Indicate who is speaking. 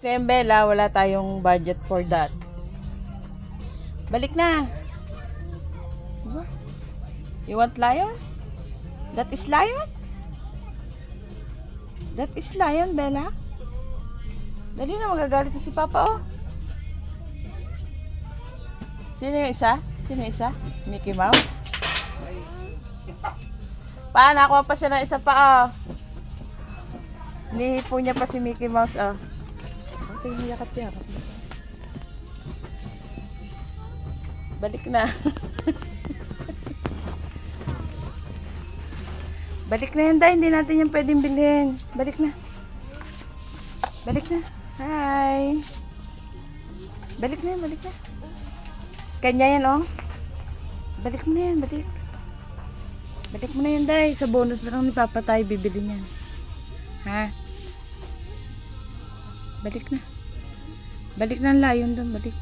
Speaker 1: Kaya Bella, wala tayong budget for that. Balik na. Diba? You want lion? That is lion? That is lion, Bella. Dali na, magagalit na si Papa, oh. Sino yung isa? Sino yung isa? Mickey Mouse? Pa, nakuha pa siya ng isa pa, oh. Nihipo niya pa si Mickey Mouse, oh. Tingnan niya yakap-yakap. Balik na. Balik na yan, Day. Hindi natin yung pwedeng bilhin. Balik na. Balik na. Hi. Balik na yan, balik na. Kanya yan, oh. Balik mo na yan, balik. Balik mo na yan, Day. Sa bonus na lang ni Papa tayo bibili niyan. Ha? Balik na. Balik na ang layon doon, balik.